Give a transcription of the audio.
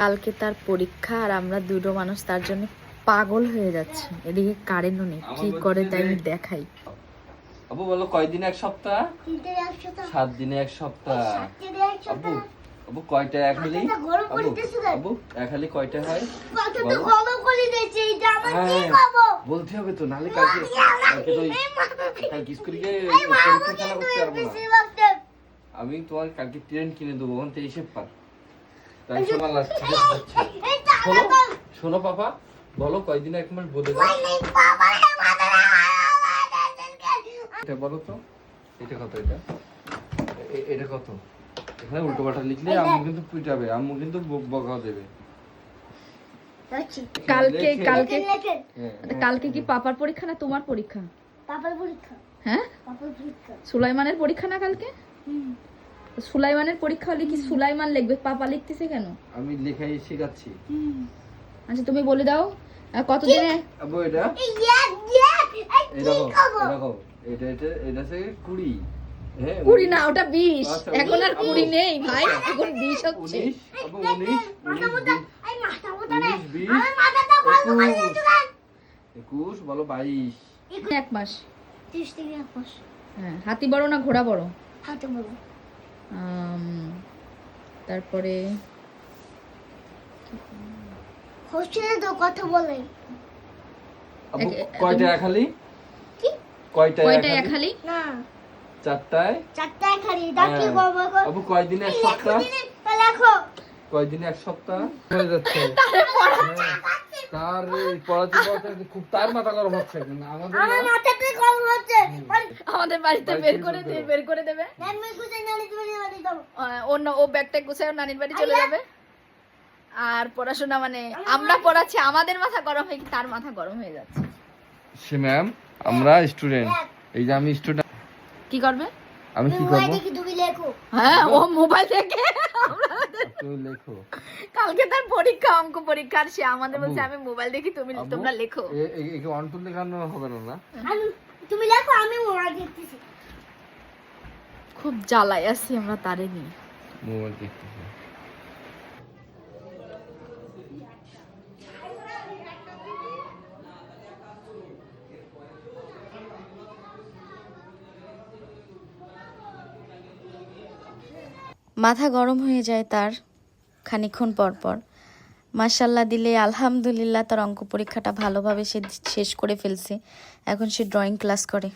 কালকে তার পরীক্ষা আর আমরা দুটো মানুষ তার জন্য পাগল হয়ে যাচ্ছে। এদিকে কারেন্টও নেই, কি করে তাই আমি দেখাই। আবু বলো কয়দিনে এক সপ্তাহ? 7 দিনে এক সপ্তাহ। আবু আবু কয়টা এক হালি? আবু এক হালি কয়টা হয়? বলতে হবে তো, নালে কালকে স্কুলে গিয়ে পরীক্ষা খেলা করতে পারবো না। আমি তোমার কালকে ট্রেন কিনে দেবো, ওখান থেকে হিসেব পার। শোনো পাপা, বলো কয়দিনে এক মাস বলে দাও। এটা বলো তো, এটা কত? এটা কত? এখানে উল্টো পাল্টা লিখলে আম্মু কিন্তু পিটাবে, আম্মু কিন্তু বকা দেবে। কালকে কালকে কালকে কি পাপার পরীক্ষা না তোমার পরীক্ষা? পাপার পরীক্ষা। হ্যাঁ, পাপার পরীক্ষা। সুলাইমানের পরীক্ষা না কালকে? সুলাইমানের পরীক্ষা হলে কি সুলাইমান লিখবে, পাপা লিখতেছে কেন? আমি লেখাই শেখাচ্ছি। আচ্ছা তুমি বলে দাও কতদিনে? আবু এটা এটা থেকে 20। হ্যাঁ 20 না, ওটা 20। এখন আর 20 নেই ভাই, এখন 20 হচ্ছে। 21 বলো 22। এক মাস। 30 থেকে 1 মাস। হ্যাঁ, হাতি বড় না ঘোড়া বড়? হাতে বলো। তারপরে হোস্টেলে তো কথা বলে। আবু কয়টা খালি? কি কয়টা এক হালি? না, 4টায়। 4টায় খালি। ডাকি বাবা গো। আবু কয়দিনে এক সপ্তাহ? লেখো। কয়দিনে এক সপ্তাহ হয়ে যাচ্ছে? তার পড়াতে খুব তার মাথা গরম হচ্ছে। আমার মাথাতে গরম হচ্ছে। আমাদের বাড়িতে বের করে দেবে। নানি গুছাই, নানি বাড়ি দাও। অন্য ও ব্যাগটা গুছায় নানির বাড়ি চলে যাবে। আর পড়াশোনা মানে আমরা পড়াচ্ছি, আমাদের মাথা গরম হয়ে তার মাথা গরম হয়ে যাচ্ছে। সে ম্যাম, আমরা স্টুডেন্ট, এই যে আমি স্টুডেন্ট, কি করবে? আমি কি করব? মোবাইল দেখি তুমি লেখো। হ্যাঁ, ও মোবাইল দেখে। তুমি লেখো। কালকে তার পরীক্ষা, অঙ্ক পরীক্ষা, আর সে আমাদের বলছে আমি মোবাইল দেখি, তোমরা লেখো। এই ওয়ান টু লেখানো হবে না? তুমি লেখো, আমি মোবাইল দেখতেছি। খুব জ্বালায় আছি আমরা তারে নিয়ে। মোবাইল দেখতেছি। মাথা গরম হয়ে যায় তার খানিকক্ষণ পর পর। মাশাল্লাহ দিলে আলহামদুলিল্লাহ, তার অঙ্ক পরীক্ষাটা ভালোভাবে সে শেষ করে ফেলছে। এখন সে ড্রয়িং ক্লাস করে।